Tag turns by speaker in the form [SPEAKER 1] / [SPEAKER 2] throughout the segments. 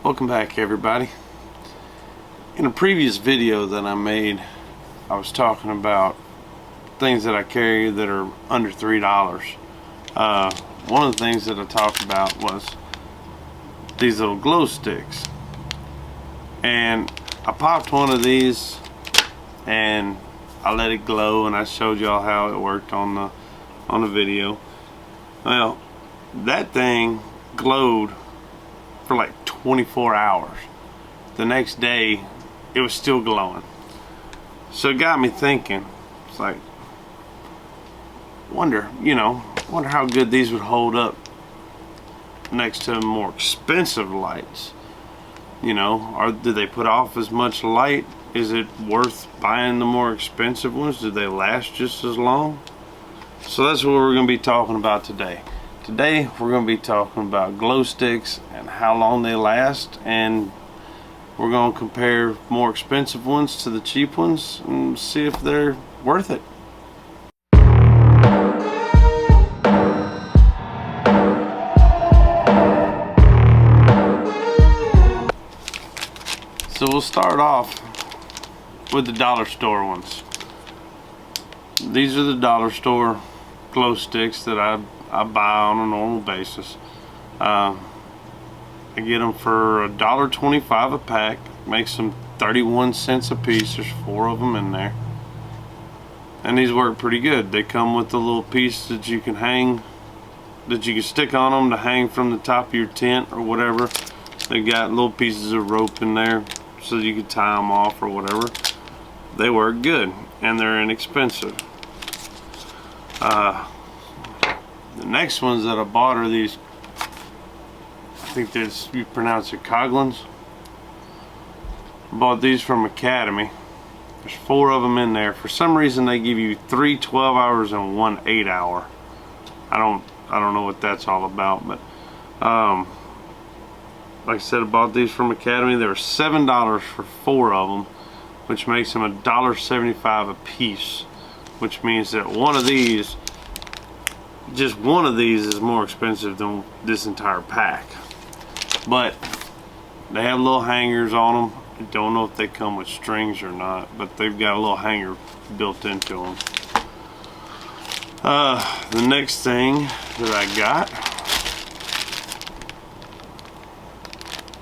[SPEAKER 1] Welcome back, everybody. In a previous video that I made, I was talking about things that I carry that are under $3. One of the things that I talked about was these little glow sticks, and I popped one of these and I let it glow, and I showed y'all how it worked on the video. Well, that thing glowed for like 24 hours. The next day it was still glowing. So it got me thinking. It's like, wonder how good these would hold up next to more expensive lights. Do they put off as much light? Is it worth buying the more expensive ones? Do they last just as long? So that's what we're going to be talking about today. Today we're going to be talking about glow sticks and how long they last, and we're going to compare more expensive ones to the cheap ones and see if they're worth it. So we'll start off with the dollar store ones. These are the dollar store glow sticks that I buy on a normal basis. I get them for $1.25 a pack. Makes them 31 cents a piece. There's 4 of them in there, and these work pretty good. They come with a little piece that you can stick on them to hang from the top of your tent or whatever. They got little pieces of rope in there so you can tie them off or whatever. They work good and they're inexpensive. The next ones that I bought are these, I think you pronounce it Coglins. I bought these from Academy. There's 4 of them in there. For some reason they give you 3 12 hours and 1 8 hour. I don't know what that's all about, but like I said, I bought these from Academy. They were $7 for 4 of them, which makes them $1.75 a piece, which means that just one of these is more expensive than this entire pack. But they have little hangers on them. I don't know if they come with strings or not, but they've got a little hanger built into them. The next thing that I got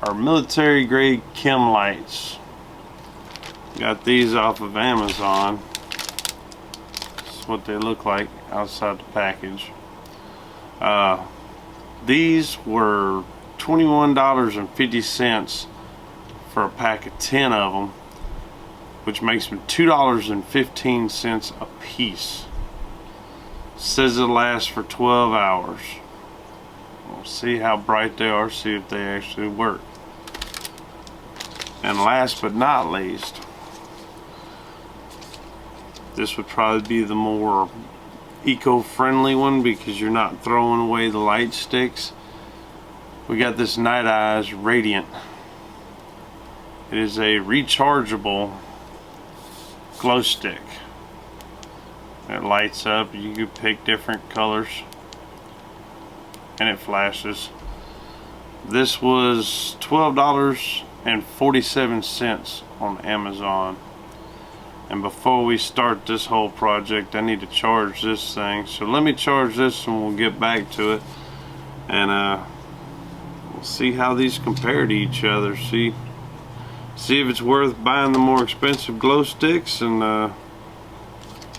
[SPEAKER 1] are military grade chem lights. Got these off of Amazon. This is what they look like outside the package. These were $21.50 for a pack of 10 of them, which makes them $2.15 a piece. Says it lasts for 12 hours. We'll see how bright they are, see if they actually work. And last but not least, this would probably be the more eco-friendly one because you're not throwing away the light sticks. We got this Night Eyes Radiant. It is a rechargeable glow stick. It lights up. You can pick different colors and it flashes. This was $12.47 on Amazon. And before we start this whole project, I need to charge this thing. So let me charge this and we'll get back to it. And we'll see how these compare to each other. See if it's worth buying the more expensive glow sticks, and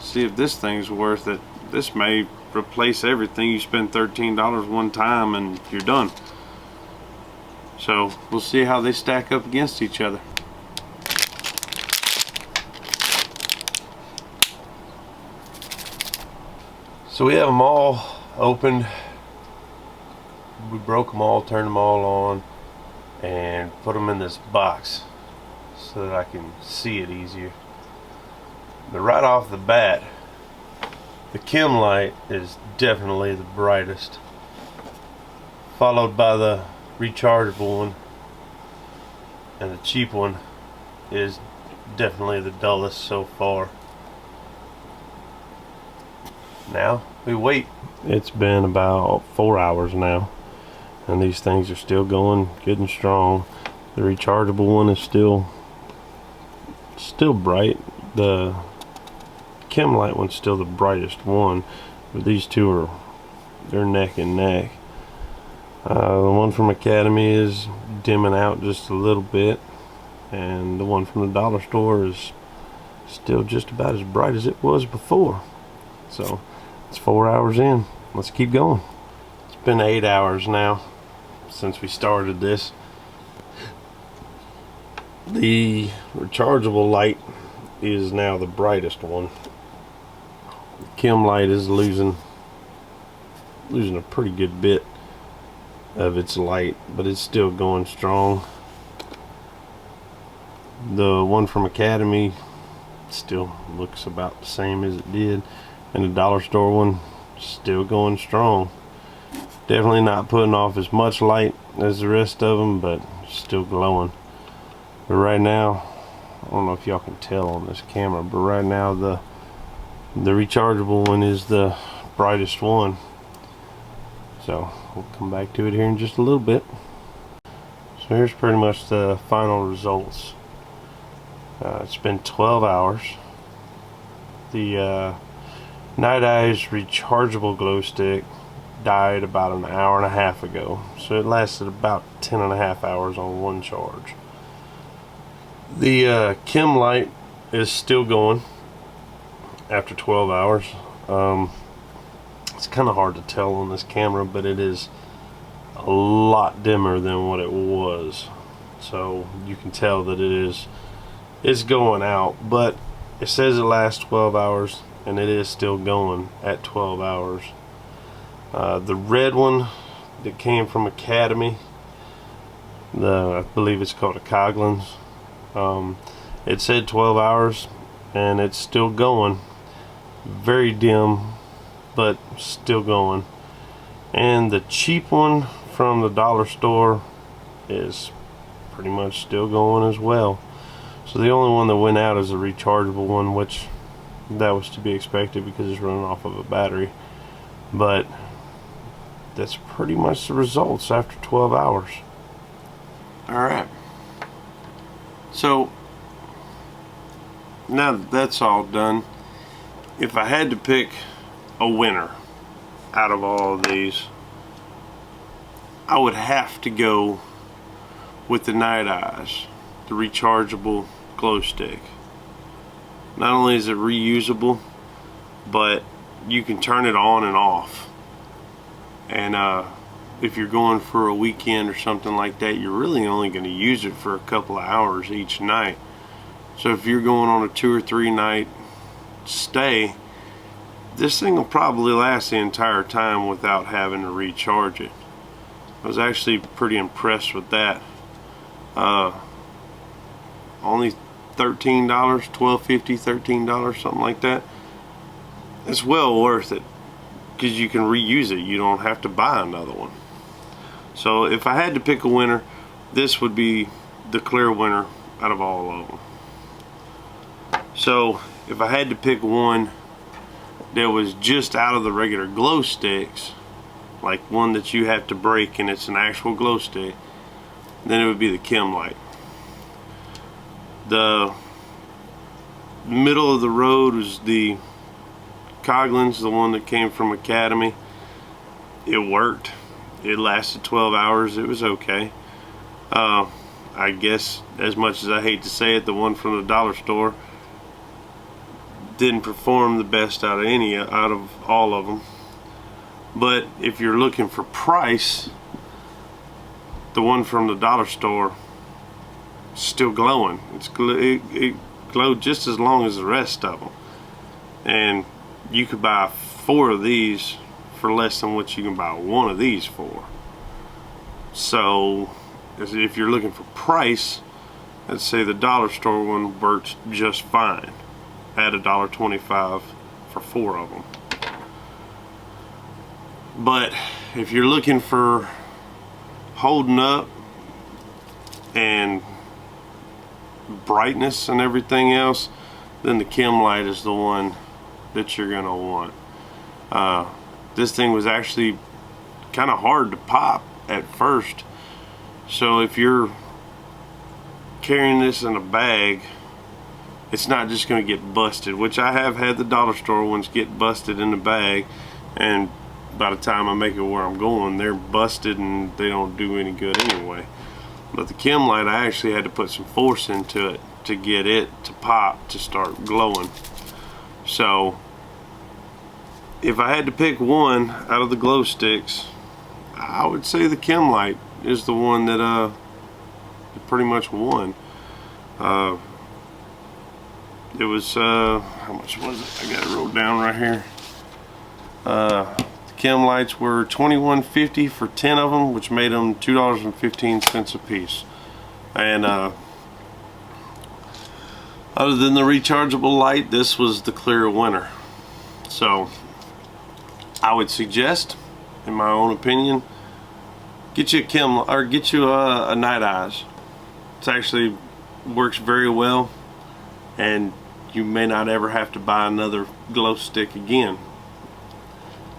[SPEAKER 1] see if this thing's worth it. This may replace everything. You spend $13 one time and you're done. So we'll see how they stack up against each other. So we have them all opened. We broke them all, turned them all on, and put them in this box so that I can see it easier. But right off the bat, the chem light is definitely the brightest, followed by the rechargeable one, and the cheap one is definitely the dullest so far. Now we wait. It's been about 4 hours now, and these things are still going good and strong. The rechargeable one is still bright. The Chemlite one's still the brightest one, but these two they're neck and neck. The one from Academy is dimming out just a little bit, and the one from the dollar store is still just about as bright as it was before. So it's 4 hours in. Let's keep going. It's been 8 hours now since we started this. The rechargeable light is now the brightest one. The Chemlite is losing a pretty good bit of its light, but it's still going strong. The one from Academy still looks about the same as it did, and the dollar store one still going strong. Definitely not putting off as much light as the rest of them, but still glowing. But right now, I don't know if y'all can tell on this camera, but right now the rechargeable one is the brightest one. So we'll come back to it here in just a little bit. So here's pretty much the final results. It's been 12 hours. The Nite Ize rechargeable glow stick died about an hour and a half ago, so it lasted about 10.5 hours on one charge. The Chemlite is still going after 12 hours. It's kind of hard to tell on this camera, but it is a lot dimmer than what it was, so you can tell that it's going out, but it says it lasts 12 hours and it is still going at 12 hours. The red one that came from Academy, I believe it's called a Coghlan's, it said 12 hours and it's still going. Very dim, but still going. And the cheap one from the dollar store is pretty much still going as well. So the only one that went out is the rechargeable one, which that was to be expected because it's running off of a battery. But that's pretty much the results after 12 hours. Alright, so now that that's all done, if I had to pick a winner out of all of these, I would have to go with the Nite Ize, the rechargeable glow stick. Not only is it reusable, but you can turn it on and off. And if you're going for a weekend or something like that, you're really only going to use it for a couple of hours each night. So if you're going on a 2 or 3 night stay, this thing will probably last the entire time without having to recharge it. I was actually pretty impressed with that. Only $13, $12.50, $13, something like that. It's well worth it because you can reuse it. You don't have to buy another one. So if I had to pick a winner, this would be the clear winner out of all of them. So if I had to pick one that was just out of the regular glow sticks, like one that you have to break and it's an actual glow stick, then it would be the Chemlite. The middle of the road was the Coghlan's, the one that came from Academy. It worked. It lasted 12 hours. It was okay. I guess, as much as I hate to say it, the one from the dollar store didn't perform the best out of all of them. But if you're looking for price, the one from the dollar store is still glowing. It glowed just as long as the rest of them, and you could buy 4 of these for less than what you can buy one of these for. So if you're looking for price, let's say the dollar store one works just fine at $1.25 for 4 of them. But if you're looking for holding up and brightness and everything else, then the Chemlite is the one that you're gonna want. This thing was actually kind of hard to pop at first, so if you're carrying this in a bag, it's not just going to get busted, which I have had the dollar store ones get busted in the bag, and by the time I make it where I'm going, they're busted and they don't do any good anyway. But the Chemlite, I actually had to put some force into it to get it to pop, to start glowing. So if I had to pick one out of the glow sticks, I would say the Chemlite is the one that pretty much won. It was how much was it? I got it wrote down right here. The Chemlites were $21.50 for 10 of them, which made them $2.15 a piece. And other than the rechargeable light, this was the clear winner. So I would suggest, in my own opinion, get you a Nite Ize. It actually works very well, and you may not ever have to buy another glow stick again.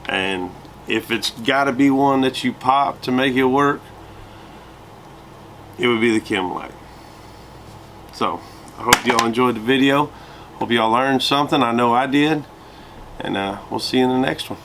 [SPEAKER 1] And if it's got to be one that you pop to make it work, it would be the Chemlite. So I hope y'all enjoyed the video. Hope y'all learned something. I know I did. And we'll see you in the next one.